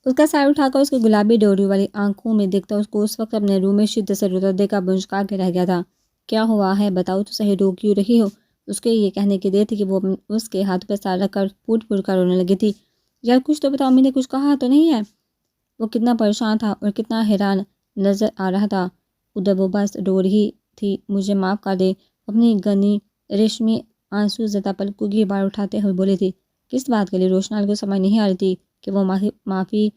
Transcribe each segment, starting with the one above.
اس کا سر اٹھا کر اس کی گلابی ڈوری والی آنکھوں میں دیکھتا اس کو اس وقت اپنے روم میں شدت سے روتا دیکھا بنچکا کے رہ گیا تھا۔ کیا ہوا ہے بتاؤ تو صحیح، رو کیوں رہی ہو؟ اس کے یہ کہنے کی دیر تھی کہ وہ اس کے ہاتھ پہ سار رکھ کر پھوٹ پھوٹ کر رونے لگی تھی۔ یار کچھ تو بتاؤ، امی نے کچھ کہا تو نہیں ہے؟ وہ کتنا پریشان تھا اور کتنا حیران نظر آ رہا تھا۔ ادھر وہ بس رو رہی تھی، مجھے معاف کر دے، اپنی گنی ریشمی آنسو زدہ پلکوں کی بار اٹھاتے ہوئے بولی تھی۔ کس بات کے لیے؟ روشنال کو سمجھ نہیں آ رہی تھی کہ وہ معافی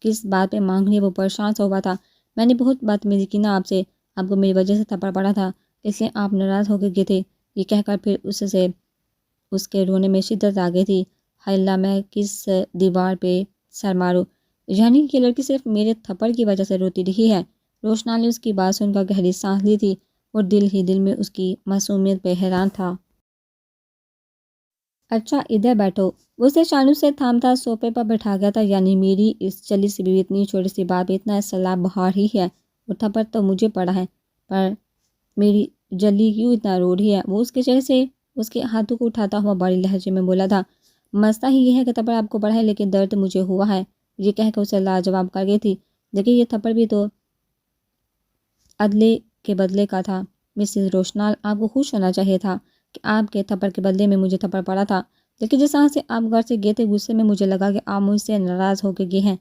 کس بات پہ مانگ رہی ہے۔ وہ پریشان سا ہوا تھا۔ میں نے بہت بدتمیزی کی نا آپ سے، آپ کو میری وجہ سے تھپڑ پڑا تھا، اس لیے آپ ناراض ہو کے گئے تھے، یہ کہہ کر پھر اس کے رونے میں شدت آ گئی تھی۔ ہائے اللہ، میں کس دیوار پہ سر ماروں؟ یعنی کہ لڑکی صرف میرے تھپڑ کی وجہ سے روتی رہی ہے؟ روشنال نے اس کی بات سن کر گہری سانس لی تھی اور دل ہی دل میں اس کی معصومیت پہ حیران تھا۔ اچھا ادھر بیٹھو، وہ اسے شانوں سے تھامتا صوفے پر بٹھا گیا تھا۔ یعنی میری اس چلی سی بیوی اتنی چھوٹی سی بات پہ اتنا سیلاب بہار ہی ہے؟ وہ تھپڑ تو مجھے پڑا ہے، پر میری جلی کیوں اتنا رو رہی ہے؟ وہ اس کے چہرے سے اس کے ہاتھوں کو اٹھاتا ہوا بڑی لہجے میں بولا تھا۔ مسئلہ ہی یہ ہے کہ تھپڑ آپ کو پڑا ہے لیکن درد مجھے ہوا ہے، یہ کہہ کر اسے لاجواب کر گئی تھی۔ دیکھیے یہ تھپڑ بھی تو عدلے کے بدلے کا تھا۔ مسز روشنال، آپ کو خوش ہونا چاہیے تھا کہ آپ کے تھپڑ کے بدلے میں مجھے تھپڑ پڑا تھا، لیکن جس طرح سے آپ گھر سے گئے تھے غصے میں مجھے لگا کہ آپ مجھ سے ناراض ہو کے گئے ہیں۔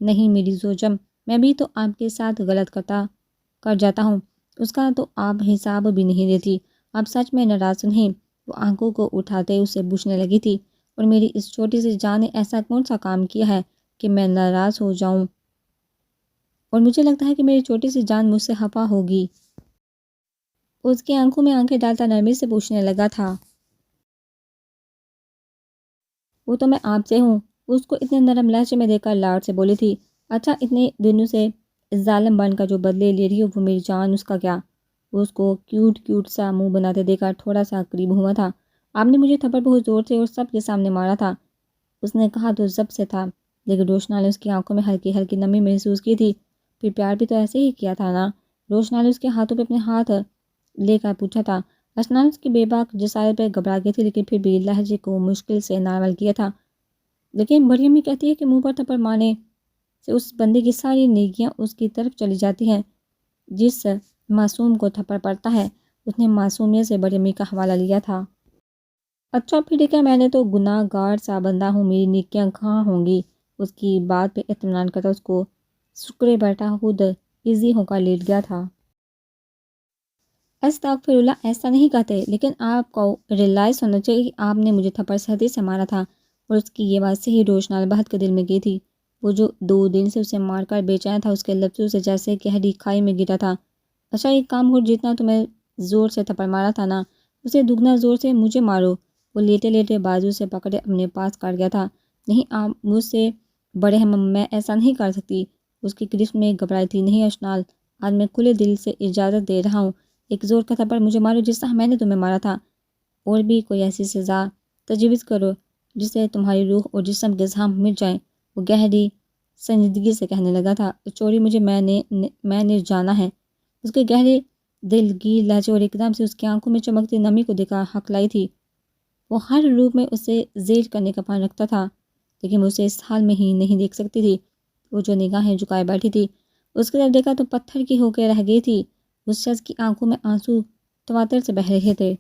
نہیں میری زوجم، میں بھی تو آپ کے ساتھ غلط کر جاتا ہوں، اس کا تو آپ حساب بھی نہیں دیتی۔ آپ سچ میں ناراض نہیں؟ وہ آنکھوں کو اٹھاتے اسے پوچھنے لگی تھی۔ اور میری اس چھوٹی سی جان نے ایسا کون سا کام کیا ہے کہ میں ناراض ہو جاؤں؟ اور مجھے لگتا ہے کہ میری چھوٹی سی جان مجھ سے خفا ہوگی۔ اس کی آنکھوں میں آنکھیں ڈالتا نرمی سے پوچھنے لگا تھا۔ وہ تو میں آپ سے ہوں، اس کو اتنے نرم لہجے میں دیکھ کر لاڈ سے بولی تھی۔ اچھا اتنے دنوں سے اس ظالم بن کا جو بدلے لے رہی ہو وہ میری جان، اس کا کیا؟ وہ اس کو کیوٹ سا منہ بناتے دیکھ کر تھوڑا سا قریب ہوا تھا۔ آپ نے مجھے تھپڑ بہت زور سے اور سب کے سامنے مارا تھا، اس نے کہا تو ضبط سے تھا، لیکن روشنا نے اس کی آنکھوں میں ہلکی ہلکی نمی محسوس کی تھی۔ پھر پیار بھی تو ایسے ہی کیا تھا نا؟ روشنا نے اس کے ہاتھوں پہ اپنے ہاتھ لے کر پوچھا تھا۔ اشنا اس کی بے باک جسارت پہ گھبرا گئی تھی، لیکن پھر بھی لہجے کو مشکل سے نارمل کیا تھا۔ لیکن بڑی امی کہتی ہے کہ منہ پر تھپڑ مارنے سے اس بندے کی ساری نیکیاں اس کی طرف چلی جاتی ہیں۔ جس معصوم کو تھپڑ پڑتا ہے اس نے معصومیت سے بڑی امی کا حوالہ لیا تھا۔ اچھا پھر کیا، میں نے تو گناہ گار سا بندہ ہوں، میری نیکیاں کہاں ہوں گی؟ اس کی بات پہ اطمینان کرتا اس کو شکرے بیٹھا خود ایزی ہو کر لیٹ گیا تھا۔ استغفر اللہ، ایسا نہیں کہتے، لیکن آپ کو ریلائز ہونا چاہیے کہ آپ نے مجھے تھپڑ سختی سے مارا تھا۔ اور اس کی یہ بات سے ہی روشنال بہت کے دل میں گئی تھی۔ وہ جو 2 دن سے اسے مار کر بے چین تھا، اس کے لفظوں سے جیسے گہری کھائی میں گرا تھا۔ اچھا ایک کام ہو، جتنا تمہیں زور سے تھپڑ مارا تھا نا، اسے دگنا زور سے مجھے مارو۔ وہ لیٹے لیٹے بازو سے پکڑے اپنے پاس کر گیا تھا۔ نہیں آپ مجھ سے بڑے ہیں، میں ایسا نہیں کر سکتی۔ اس کی گرفت میں گھبرائی تھی۔ نہیں اشنال، آج میں کھلے دل سے اجازت دے رہا ہوں، ایک زور کا تھپڑ مجھے مارو جس طرح میں نے تمہیں مارا تھا، اور بھی کوئی ایسی سزا تجویز کرو جس سے تمہاری روح اور جسم کے زخم مٹ جائیں۔ وہ گہری سنجیدگی سے کہنے لگا تھا۔ چوری مجھے میں نے جانا ہے۔ اس کے گہرے دلگیر لہجے اور ایک دم سے اس کی آنکھوں میں چمکتی نمی کو دیکھا ہکلائی تھی۔ وہ ہر روپ میں اسے زیر کرنے کا پان رکھتا تھا، لیکن وہ اسے اس حال میں ہی نہیں دیکھ سکتی تھی۔ وہ جو نگاہیں جھکائے بیٹھی تھی، اس کی طرف دیکھا تو پتھر کی ہو کے رہ گئی تھی۔ اس شخص کی آنکھوں میں آنسو تواتر سے بہہ رہے تھے۔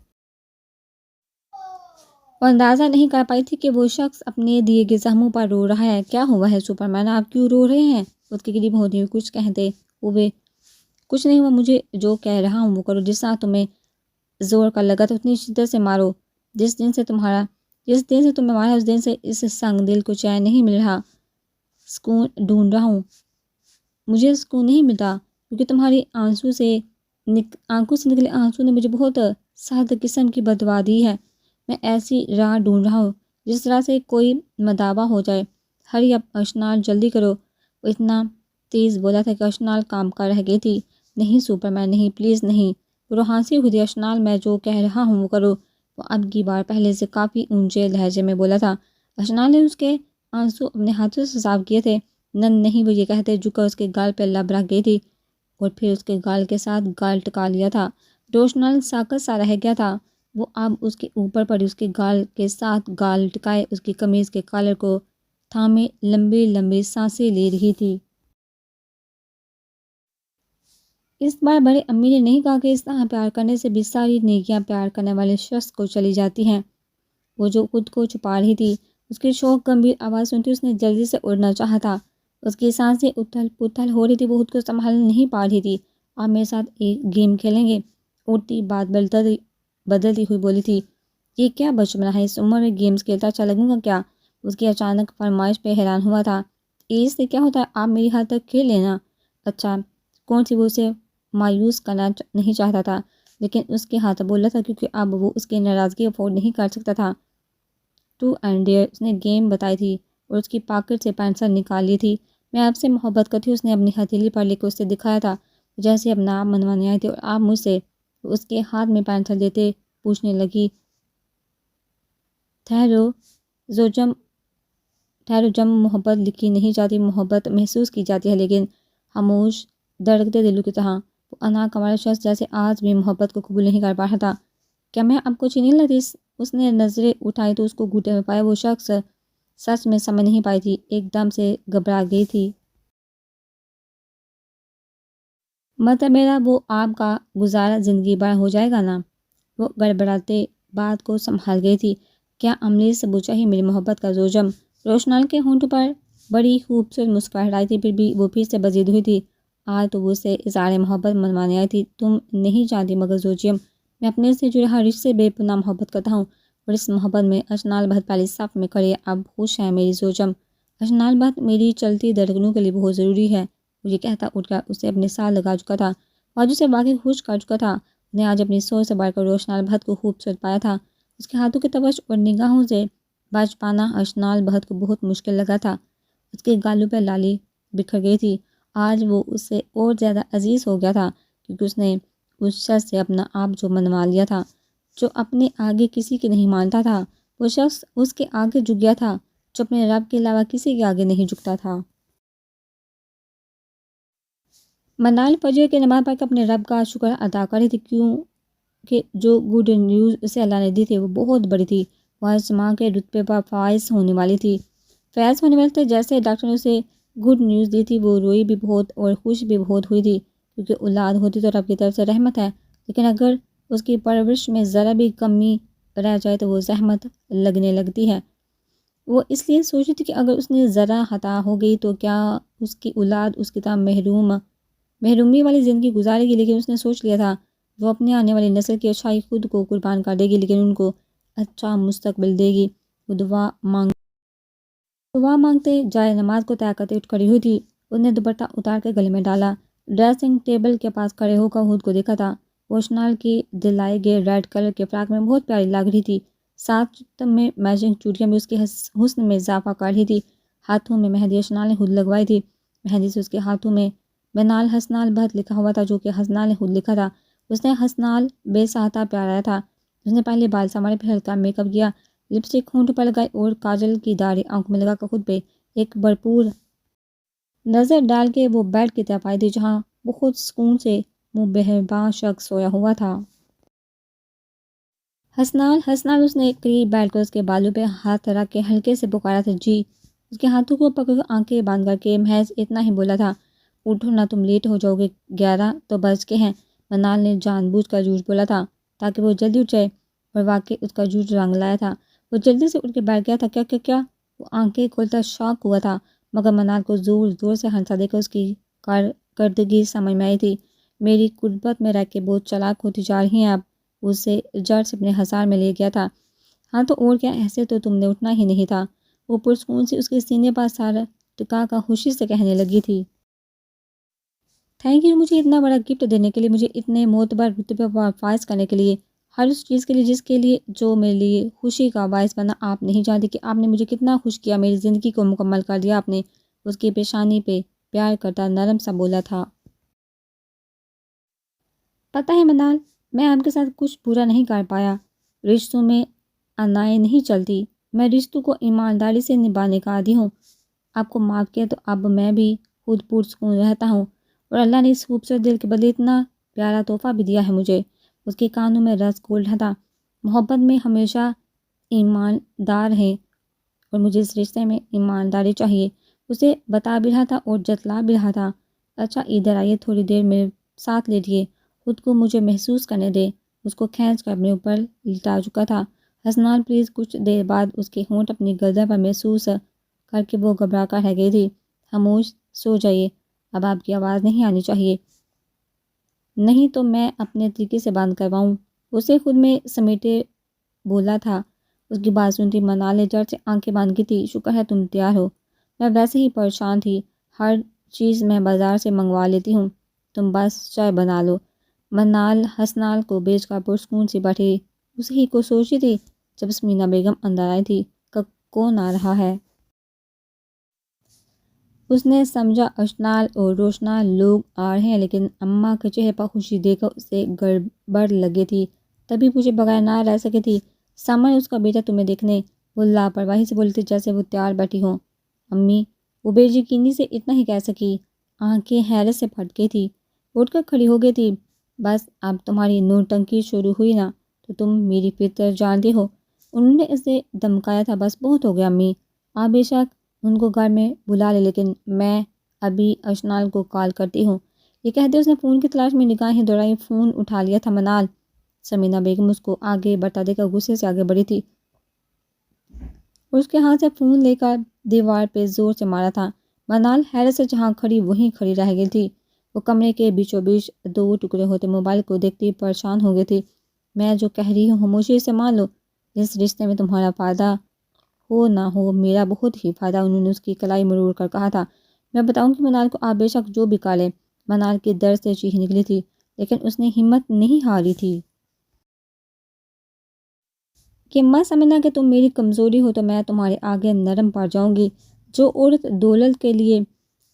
وہ اندازہ نہیں کر پائی تھی کہ وہ شخص اپنے دیے گئے زخموں پر رو رہا ہے۔ کیا ہوا ہے سپرمین، آپ کیوں رو رہے ہیں؟ اس کے قریب ہوتے ہوئے کچھ کہتے ہوئے، کچھ نہیں ہوا، مجھے جو کہہ رہا ہوں وہ کرو، جس طرح تمہیں زور کا لگا تو اتنی شدت سے مارو۔ جس دن سے تمہیں مارا اس دن سے اس سنگ دل کو چین نہیں مل رہا، سکون ڈھونڈ رہا ہوں۔ مجھے سکون نہیں ملتا کیونکہ تمہاری آنکھوں سے نکلے آنسو نے مجھے بہت سخت قسم کی بددعا دی ہے۔ میں ایسی راہ ڈھونڈ رہا ہوں جس طرح سے کوئی مداوا ہو جائے۔ ہری اب اشنال، جلدی کرو۔ وہ اتنا تیز بولا تھا کہ اشنال کام کر رہ گئی تھی۔ نہیں سپرمین نہیں، پلیز نہیں۔ روحانسی خودی، اشنال میں جو کہہ رہا ہوں وہ کرو۔ وہ اب کی بار پہلے سے کافی اونچے لہجے میں بولا تھا۔ اشنال نے اس کے آنسو اپنے ہاتھوں سے صاف کیے تھے۔ نہیں، وہ یہ کہتے جھک اس کے گال پہ لب رکھ گئی تھی اور پھر اس کے گال کے ساتھ گال ٹکا لیا تھا۔ روشنال ساکت سا رہ گیا تھا۔ وہ اب اس کے اوپر پڑی، اس کے گال کے ساتھ گال ٹکائے، اس کی قمیض کے کالر کو تھامے لمبی لمبی سانسیں لے رہی تھی۔ اس بار بڑے امی نے نہیں کہا کہ اس طرح پیار کرنے سے بھی ساری نیکیاں پیار کرنے والے شخص کو چلی جاتی ہیں۔ وہ جو خود کو چھپا رہی تھی، اس کی شوق گمبھیر آواز سنتی اس نے جلدی سے اڑنا چاہا تھا۔ اس کی سانسیں اتھل پتھل ہو رہی تھی، وہ خود کو سنبھال نہیں پا رہی تھی۔ آپ میرے ساتھ ایک گیم کھیلیں گے؟ اڑتی بات بدلتی ہوئی بولی تھی۔ یہ کیا بچپنا ہے، اس عمر میں گیمز کھیلتا اچھا لگوں گا کیا؟ اس کی اچانک فرمائش پہ حیران ہوا تھا۔ ایج سے کیا ہوتا ہے، آپ میری حد تک کھیل لینا۔ اچھا کون سی؟ وہ اسے مایوس کرنا نہیں چاہتا تھا، لیکن اس کے ہاتھ بولا تھا کیونکہ اب وہ اس کی ناراضگی افورڈ نہیں کر سکتا تھا۔ ٹو اینڈ ڈیئر اس نے گیم بتائی تھی اور اس کی پاکٹ سے پینسل نکال لی تھی۔ میں آپ سے محبت کرتی ہوں، اس نے اپنی ہتھیلی پر لکھ کر اسے دکھایا تھا، جیسے اپنا آپ منوانے آئے تھے، اور آپ مجھ سے اس کے ہاتھ میں پینسل دیتے پوچھنے لگی، ٹھہرو جم محبت لکھی نہیں جاتی، محبت محسوس کی جاتی ہے، لیکن خاموش دھڑکتے دلوں کی طرح۔ وہ انا کمال شخص جیسے آج بھی محبت کو قبول نہیں کر پا رہا تھا۔ کیا میں آپ کو چینی لگتی؟ اس نے نظریں اٹھائی تو اس کو گھٹے میں پایا۔ وہ شخص سچ میں سمجھ نہیں پائی تھی، ایک دم سے گھبرا گئی تھی۔ مطلب میرا وہ آپ کا گزارا زندگی بھر ہو جائے گا نا؟ وہ گڑبڑاتے بات کو سنبھال گئی تھی۔ کیا عملی ثبوت چاہیے میری محبت کا؟ زوجم روشنال کے ہونٹوں پر بڑی خوبصورت مسکراہٹ آئی تھی، پھر بھی وہ پھر سے بزید ہوئی تھی۔ آج تو وہ اسے اظہار محبت منوانے آئی تھی۔ تم نہیں جانتی مگر زوجیم، میں اپنے سے جڑے ہر رشتے سے بے پناہ محبت کرتا ہوں، اور اس محبت میں اشنال بہت پہلی صف میں کھڑی ہے۔ اب خوش ہے میری زوجم؟ اشنال بہت میری چلتی دھڑکنوں کے لیے بہت ضروری ہے، وہ یہ کہتا اٹھ کر اسے اپنے ساتھ لگا چکا تھا، آج اسے واقعی خوش کر چکا تھا۔ اس نے آج اپنی سوچ سے بڑھ کر روشنال بہت کو خوبصورت پایا تھا۔ اس کے ہاتھوں کے تبش اور نگاہوں سے بچ پانا اشنال بہت کو بہت مشکل لگا تھا۔ اس کے گالوں پہ لالی بکھر گئی تھی۔ آج وہ اس سے اور زیادہ عزیز ہو گیا تھا، کیونکہ اس نے اس شخص سے اپنا آپ جو منوا لیا تھا، جو اپنے آگے کسی کی نہیں مانتا تھا۔ وہ شخص اس کے آگے جھک گیا تھا، جو اپنے رب کے علاوہ کسی کے آگے نہیں جھکتا تھا۔ منال فجر کے نماز پڑھ کر اپنے رب کا شکر ادا کر رہی تھی، کیونکہ جو گڈ نیوز اسے اللہ نے دی تھی وہ بہت بڑی تھی۔ وہ اس ماں کے رتبے پر فائز ہونے والی تھی۔ جیسے ڈاکٹر نے اسے گڈ نیوز دی تھی، وہ روئی بھی بہت اور خوش بھی بہت ہوئی تھی، کیونکہ اولاد ہوتی تو رب کی طرف سے رحمت ہے، لیکن اگر اس کی پرورش میں ذرا بھی کمی رہ جائے تو وہ زحمت لگنے لگتی ہے۔ وہ اس لیے سوچ رہی تھی کہ اگر اس نے ذرا خطا ہو گئی تو کیا اس کی اولاد اس کی طرح محرومی والی زندگی گزارے گی، لیکن اس نے سوچ لیا تھا وہ اپنے آنے والی نسل کی اچھائی خود کو قربان کر دے گی، لیکن ان کو اچھا مستقبل دے گی۔ وہ دعا مانگتے جائے نماز کو طے کرتے اٹھ کھڑی ہوئی تھی۔ اس نے دوپٹہ اتار کے گلے میں ڈالا، ڈریسنگ ٹیبل کے پاس کھڑے ہو کر خود کو دیکھا تھا۔ وہ اشنال کی دلائے گئے ریڈ کلر کے فراک میں بہت پیاری لگ رہی تھی، ساتھ میں میچنگ چوڑیاں بھی اس کے حسن میں اضافہ کر رہی تھی۔ ہاتھوں میں مہندی اشنال نے خود لگوائی تھی، مہندی سے اس کے ہاتھوں میں بنال حسنال بہت لکھا ہوا تھا، جو کہ حسنال نے خود لکھا تھا۔ اس نے حسنال بے ساہتا پیار آیا تھا۔ اس نے پہلے بال سنوارے، پھر ہلکا میک اپ کیا، لپسٹک ہونٹوں پر لگائی اور کاجل کی داڑھی آنکھوں میں لگا کر خود پہ ایک بھرپور نظر ڈال کے وہ بیڈ کی طرف آئی تھی، جہاں بہت سکون سے مہربان شخص سویا ہوا تھا۔ حسنال اس نے قریب بیٹھ کر اس کے بالوں پہ ہاتھ رکھ کے ہلکے سے پکارا تھا، جی۔ اس کے ہاتھوں کو پکڑ کر آنکھیں بند کر کے محض اتنا ہی بولا تھا، اٹھو نہ تم لیٹ ہو جاؤ گے، 11 تو بج کے ہیں۔ منال نے جان بوجھ کر جھوٹ بولا تھا تاکہ وہ جلدی اٹھ جائے، اور واقعی اس کا جھوٹ رنگ لایا تھا۔ وہ جلدی سے اٹھ کے بیٹھ گیا تھا۔ کیا وہ آنکھیں کھولتا شاک ہوا تھا، مگر منال کو زور زور سے ہنسا دے کر اس کی کارکردگی سمجھ میں آئی تھی۔ میری قربت میں رہ کے بہت چالاک ہوتی جا رہی ہیں آپ، اسے جڑ سے اپنے ہزار میں لے گیا تھا۔ ہاں تو اور کیا، ایسے تو تم نے اٹھنا ہی نہیں تھا۔ وہ پرسکون سے اس کے سینے پر سر ٹکا کر خوشی سے کہنے لگی تھی، تھینک یو مجھے اتنا بڑا گفٹ دینے کے لیے، مجھے اتنے معتبر رتبے پر فائز کرنے کے لیے، ہر اس چیز کے لیے جس کے لیے جو میرے لیے خوشی کا باعث بنا۔ آپ نہیں جانتے کہ آپ نے مجھے کتنا خوش کیا، میری زندگی کو مکمل کر دیا آپ نے۔ اس کی پیشانی پہ پیار کرتا نرم سا بولا تھا، پتہ ہے منال، میں آپ کے ساتھ کچھ برا نہیں کر پایا، رشتوں میں انائیں نہیں چلتی، میں رشتوں کو ایمانداری سے نبھانے کا عادی ہوں۔ آپ کو معاف کیا تو اب میں بھی خود پرسکون رہتا ہوں، اور اللہ نے اس خوبصورت دل کے بدلے اتنا پیارا تحفہ بھی دیا ہے مجھے۔ اس کے کانوں میں رس گول رہا تھا، محبت میں ہمیشہ ایماندار ہیں، اور مجھے اس رشتے میں ایمانداری چاہیے۔ اسے بتا بھی رہا تھا اور جتلا بھی رہا تھا۔ اچھا ادھر آئیے، تھوڑی دیر میرے ساتھ لیٹیے، خود کو مجھے محسوس کرنے دے۔ اس کو کھینچ کر اپنے اوپر لٹا چکا تھا۔ حسنال پلیز۔ کچھ دیر بعد اس کے ہونٹ اپنی گردن پر محسوس کر کے وہ گھبرا کر رہ گئی تھی۔ خاموش، سو جائیے، اب آپ کی آواز نہیں آنی چاہیے، نہیں تو میں اپنے طریقے سے بند کرواؤں۔ اسے خود میں سمیٹے بولا تھا۔ اس کی بات سنتی منال نے جڑ سے آنکھیں باندھ کی تھی۔ شکر ہے تم تیار ہو، میں ویسے ہی پریشان تھی، ہر چیز میں بازار سے منگوا لیتی ہوں، تم بس چائے بنا لو۔ منال حسنال کو بیچ کر پرسکون سی بیٹھی اسی ہی کو سوچی تھی جب سمینا بیگم اندر آئی تھی۔ کون آ رہا ہے؟ اس نے سمجھا اشنال اور روشنال لوگ آ رہے ہیں، لیکن اماں کے چہرے پر خوشی دیکھ کر اسے گڑبڑ لگی تھی، تبھی پوچھے بغیر نہ رہ سکی تھی۔ سامنے اس کا بیٹا تمہیں دیکھنے، وہ لاپرواہی سے بولی تھی جیسے وہ تیار بیٹھی ہوں۔ امی، وہ بے یقینی سے اتنا ہی کہہ سکی، آنکھیں حیرت سے پھٹ گئی تھی، اٹھ کر کھڑی ہو گئی تھی۔ بس اب تمہاری نوٹنکی شروع ہوئی نا، تو تم میری فطر جانتے ہو، انہوں نے اسے دمکایا تھا۔ بس بہت ہو گیا امی، آپ بے شک ان کو گھر میں بلا لے، لیکن میں ابھی اشنال کو کال کرتی ہوں۔ یہ کہتے اس نے فون کی تلاش میں نگاہیں دوڑائی۔ فون اٹھا لیا تھا منال۔ سمینا بیگم اس کو آگے بڑھتا دے کر غصے سے آگے بڑھی تھی اور اس کے ہاتھ سے فون لے کر دیوار پہ زور سے مارا تھا۔ منال حیرت سے جہاں کھڑی وہیں کھڑی رہ گئی تھی۔ وہ کمرے کے بیچوں بیچ دو ٹکڑے ہوتے موبائل کو دیکھتی پریشان ہو گئی تھی۔ میں جو کہہ رہی ہوں خاموشی سے مان لو، اس رشتے میں تمہارا فائدہ ہو نہ ہو، میرا بہت ہی فائدہ، انہوں نے اس کی کلائی مروڑ کر کہا تھا۔ میں بتاؤں کہ منال کو آپ بے شک جو بھی کالے۔ منال کی درد سے چیخ نکلی تھی، لیکن اس نے ہمت نہیں ہاری تھی کہ ماں سمجھنا کہ تم میری کمزوری ہو تو میں تمہارے آگے نرم پڑ جاؤں گی۔ جو عورت دولت کے لیے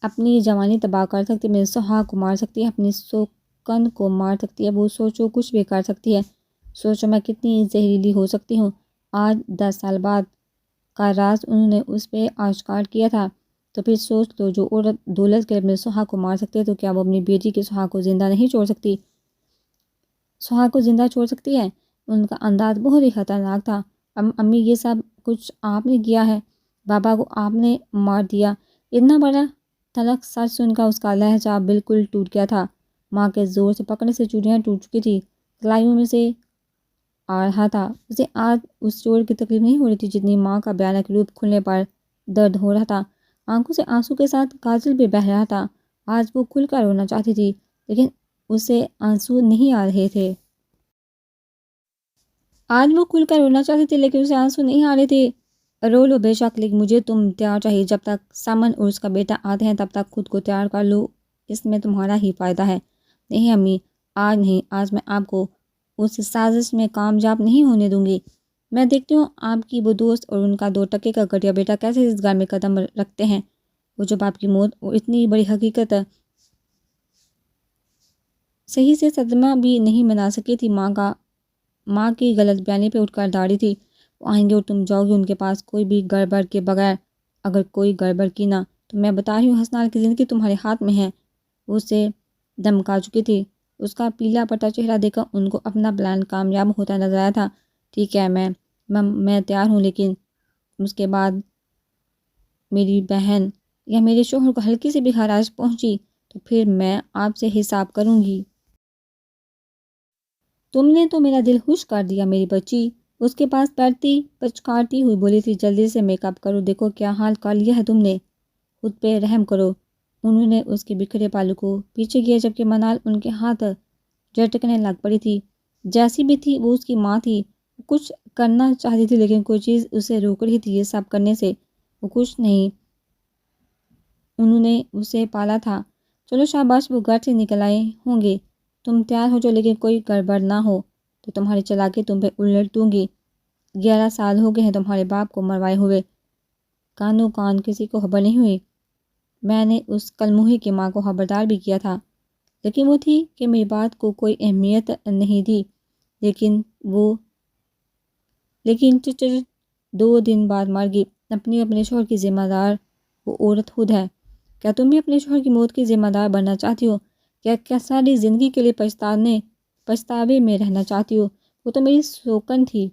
اپنی جوانی تباہ کر سکتی ہے، میرے سہاگ کو مار سکتی ہے، اپنی سوکن کو مار سکتی ہے، وہ سوچو کچھ بھی کر سکتی ہے۔ سوچو میں کتنی زہریلی ہو سکتی ہوں۔ آج 10 سال بعد کا راز انہوں نے اس پہ آشکار کیا تھا، تو پھر سوچ لو، جو عورت دولت کے لیے اپنے سہاگ کو مار سکتی ہے، تو کیا وہ اپنی بیٹی کے سہاگ کو زندہ نہیں چھوڑ سکتی؟ سہاگ کو زندہ چھوڑ سکتی ہے؟ ان کا انداز بہت ہی خطرناک تھا۔ امی، یہ سب کچھ آپ نے کیا ہے، بابا کو آپ نے مار دیا۔ اتنا بڑا تلخ سچ سن کر اس کا لہجہ بالکل ٹوٹ گیا تھا۔ ماں کے زور سے پکڑنے سے چوڑیاں ٹوٹ چکی تھی، کلائیوں میں سے آ رہا تھا۔ اسے آج اس چوٹ کی تکلیف نہیں ہو رہی تھی جتنی ماں کا بھیانک روپ کھلنے پر درد ہو رہا تھا۔ آنکھوں سے آنسو کے ساتھ کاجل بھی بہہ رہا تھا۔ آج وہ کھل کر رونا چاہتی تھی، لیکن اسے آنسو نہیں آ رہے تھے۔ آج وہ کھل کر رونا چاہتی تھی، لیکن اسے آنسو نہیں آ رہے تھے۔ رو لو بے شک، لیکن مجھے تم تیار چاہیے۔ جب تک سمن اور اس کا بیٹا آتے ہیں تب تک خود کو تیار کر لو، اس میں تمہارا ہی فائدہ ہے۔ نہیں امی، آج نہیں، آج میں آپ کو اس سازش میں کامیاب نہیں ہونے دوں گی۔ میں دیکھتی ہوں آپ کی وہ دوست اور ان کا 2 ٹکے کا گھٹیا بیٹا کیسے اس گھر میں قدم رکھتے ہیں۔ وہ جب آپ کی موت اور اتنی بڑی حقیقت صحیح سے صدمہ بھی نہیں بنا سکی تھی، ماں کی غلط بیانی پہ اٹھ کر داڑھی تھی۔ وہ آئیں گے اور تم جاؤ گی ان کے پاس کوئی بھی گڑبڑ کے بغیر۔ اگر کوئی گڑبڑ کی نا، تو میں بتا رہی ہوں حسنال کی زندگی تمہارے ہاتھ میں ہے۔ وہ اسے دمکا چکی تھی۔ اس کا پیلا پٹا چہرہ دیکھ کر ان کو اپنا پلان کامیاب ہوتا نظر آیا تھا۔ ٹھیک ہے، میں تیار ہوں، لیکن اس کے بعد میری بہن یا میرے شوہر کو ہلکی سی بھی خراش پہنچی تو پھر میں آپ سے حساب کروں گی۔ تم نے تو میرا دل خوش کر دیا میری بچی، اس کے پاس بیٹھتی پچکارتی ہوئی بولی تھی۔ جلدی سے میک اپ کرو، دیکھو کیا حال کر لیا ہے تم نے، خود پہ رحم کرو۔ انہوں نے اس کے بکھرے بالوں کو پیچھے کیا، جبکہ منال ان کے ہاتھ جھٹکنے لگ پڑی تھی۔ جیسی بھی تھی وہ اس کی ماں تھی، وہ کچھ کرنا چاہتی تھی لیکن کوئی چیز اسے روک رہی تھی یہ سب کرنے سے۔ وہ کچھ نہیں، انہوں نے اسے پالا تھا۔ چلو شاباش، وہ گھر سے نکل آئے ہوں گے، تم تیار ہو جاؤ، لیکن کوئی گڑبڑ نہ ہو تو تمہاری چلاکی تم پہ الٹ دوں گی۔ 11 سال ہو گئے ہیں تمہارے باپ کو مروائے ہوئے، کانوں کان کسی کو خبر نہیں ہوئی۔ میں نے اس کلموہی کی ماں کو خبردار بھی کیا تھا، لیکن وہ تھی کہ میری بات کو کوئی اہمیت نہیں دی۔ لیکن 2 دن بعد مر گئی۔ اپنے شوہر کی ذمہ دار وہ عورت خود ہے۔ کیا تم بھی اپنے شوہر کی موت کی ذمہ دار بننا چاہتی ہو؟ کیا ساری زندگی کے لیے پچھتاوے میں رہنا چاہتی ہو؟ وہ تو میری سوکن تھی،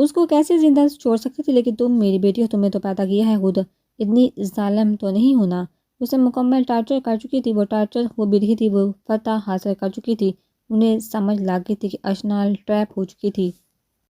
اس کو کیسے زندہ چھوڑ سکتی تھی؟ لیکن تم میری بیٹی ہو، تمہیں تو پیدا کیا ہے خود، اتنی ظالم تو نہیں ہونا۔ اسے مکمل ٹارچر کر چکی تھی، وہ ٹارچر ہو بھی رہی تھی، وہ فتح حاصل کر چکی تھی، انہیں سمجھ لگ گئی تھی کہ اشنال ٹریپ ہو چکی تھی۔